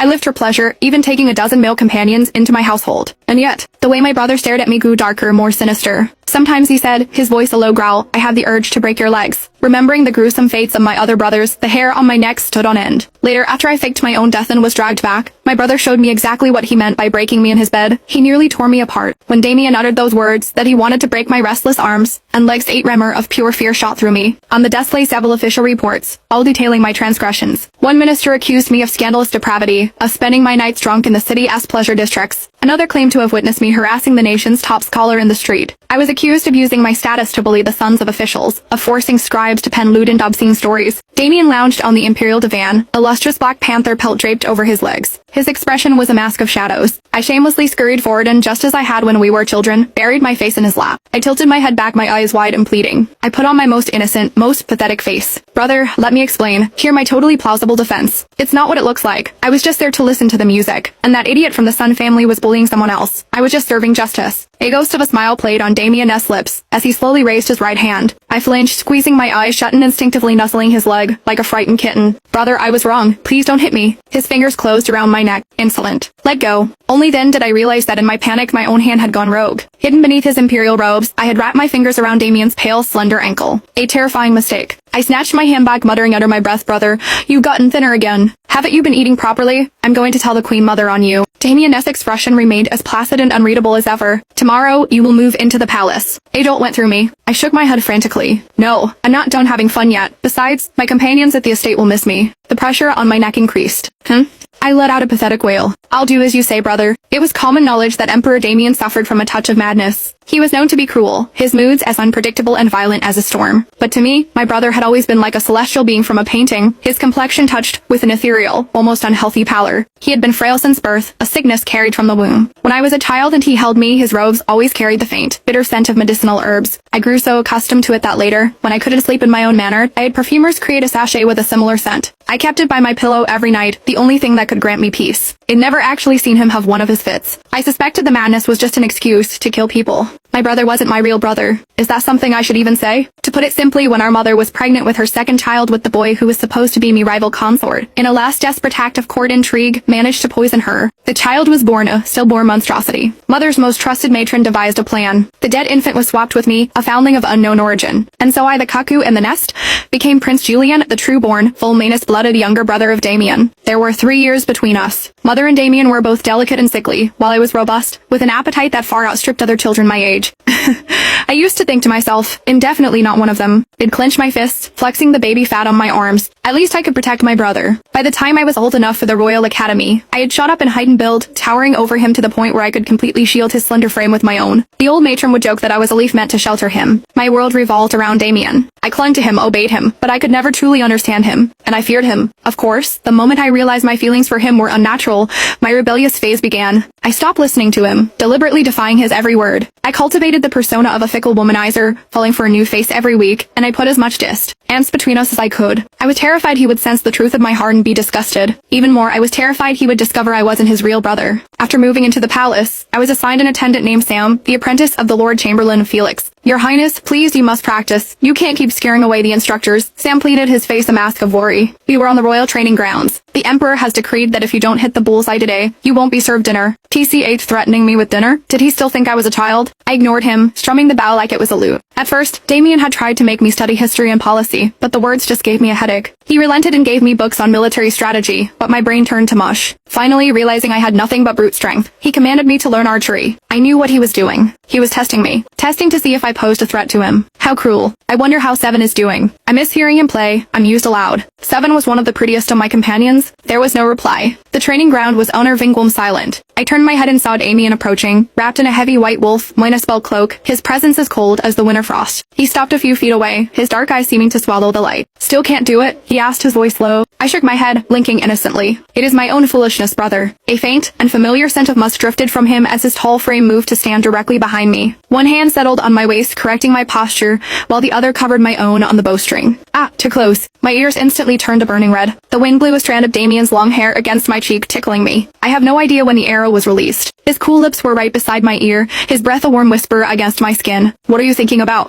I lived for pleasure, even taking a dozen male companions into my household. And yet, the way my brother stared at me grew darker, more sinister. Sometimes he said, his voice a low growl, "I have the urge to break your legs." Remembering the gruesome fates of my other brothers, the hair on my neck stood on end. Later, after I faked my own death and was dragged back, my brother showed me exactly what he meant by breaking me in his bed. He nearly tore me apart. When Damien uttered those words, that he wanted to break my restless arms and legs, 8 tremor of pure fear shot through me. On the desk lay several official reports, all detailing my transgressions. One minister accused me of scandalous depravity, of spending my nights drunk in the city as pleasure districts. Another claimed to have witnessed me harassing the nation's top scholar in the street. I was accused of using my status to bully the sons of officials, of forcing scribes to pen lewd and obscene stories. Damien lounged on the imperial divan, a lustrous black panther pelt draped over his legs. His expression was a mask of shadows. I shamelessly scurried forward and, just as I had when we were children, buried my face in his lap. I tilted my head back, my eyes wide and pleading. I put on my most innocent, most pathetic face. "Brother, let me explain. Hear my totally plausible defense. It's not what it looks like. I was just there to listen to the music, and that idiot from the Sun family was bullying someone else. I was just serving justice." A ghost of a smile played on Damien's lips as he slowly raised his right hand. I flinched, squeezing my eyes shut and instinctively nuzzling his leg, like a frightened kitten. "Brother, I was wrong. Please don't hit me." His fingers closed around my neck. Insolent. "Let go." Only then did I realize that in my panic my own hand had gone rogue. Hidden beneath his imperial robes, I had wrapped my fingers around Damien's pale, slender ankle. A terrifying mistake. I snatched my hand back, muttering under my breath, "Brother, you've gotten thinner again. Haven't you been eating properly? I'm going to tell the Queen Mother on you." Damien's expression remained as placid and unreadable as ever. "Tomorrow, you will move into the palace." A jolt went through me. I shook my head frantically. "No, I'm not done having fun yet. Besides, my companions at the estate will miss me." The pressure on my neck increased. I let out a pathetic wail. "I'll do as you say, brother." It was common knowledge that Emperor Damien suffered from a touch of madness. He was known to be cruel, his moods as unpredictable and violent as a storm. But to me, my brother had always been like a celestial being from a painting, his complexion touched with an ethereal, almost unhealthy pallor. He had been frail since birth, a sickness carried from the womb. When I was a child and he held me, his robes always carried the faint, bitter scent of medicinal herbs. I grew so accustomed to it that later, when I couldn't sleep in my own manner, I had perfumers create a sachet with a similar scent. I kept it by my pillow every night, the only thing that could grant me peace. I'd never actually seen him have one of his fits. I suspected the madness was just an excuse to kill people. My brother wasn't my real brother. Is that something I should even say? To put it simply, when our mother was pregnant with her second child with the boy who was supposed to be my rival consort, in a last desperate act of court intrigue, managed to poison her. The child was born a stillborn monstrosity. Mother's most trusted matron devised a plan. The dead infant was swapped with me, a foundling of unknown origin. And so I, the cuckoo in the nest, became Prince Julian, the true-born, full Manus-blooded younger brother of Damien. There were 3 years between us. Mother and Damien were both delicate and sickly, while I was robust, with an appetite that far outstripped other children my age. I used to think to myself, I'm definitely not one of them. I'd clench my fists, flexing the baby fat on my arms. At least I could protect my brother. By the time I was old enough for the Royal Academy, I had shot up in height and build, towering over him to the point where I could completely shield his slender frame with my own. The old matron would joke that I was a leaf meant to shelter him. My world revolved around Damien. I clung to him, obeyed him, but I could never truly understand him, and I feared him. Of course, the moment I realized my feelings for him were unnatural, my rebellious phase began. I stopped listening to him, deliberately defying his every word. I cultivated the persona of a fickle womanizer, falling for a new face every week, and I put as much distance between us as I could. I was terrified he would sense the truth of my heart and be disgusted. Even more, I was terrified he would discover I wasn't his real brother. After moving into the palace, I was assigned an attendant named Sam, the apprentice of the Lord Chamberlain Felix. Your Highness, please, you must practice. You can't keep scaring away the instructors. Sam pleaded, his face a mask of worry. We were on the royal training grounds. The Emperor has decreed that if you don't hit the bullseye today, you won't be served dinner. TCH threatening me with dinner? Did he still think I was a child? I ignored him, strumming the bow like it was a lute. At first, Damien had tried to make me study history and policy, but the words just gave me a headache. He relented and gave me books on military strategy, but my brain turned to mush. Finally, realizing I had nothing but brute strength, he commanded me to learn archery. I knew what he was doing. He was testing me. Testing to see if I posed a threat to him. How cruel. I wonder how Seven is doing. I miss hearing him play. I'm used aloud. Seven was one of the prettiest of my companions. There was no reply. The training ground was unnervingly silent. I turned my head and saw Damien approaching, wrapped in a heavy white wolf, spell cloak, his presence as cold as the winter frost. He stopped a few feet away, his dark eyes seeming to swallow the light. Still can't do it? He asked, his voice low. I shook my head, blinking innocently. It is my own foolishness, brother. A faint and familiar scent of musk drifted from him as his tall frame moved to stand directly behind me. One hand settled on my waist, correcting my posture, while the other covered my own on the bowstring. Too close. My ears instantly turned a burning red. The wind blew a strand of Damien's long hair against my cheek, tickling me. I have no idea when the arrow was released. His cool lips were right beside my ear, his breath a warm whisper against my skin. What are you thinking about?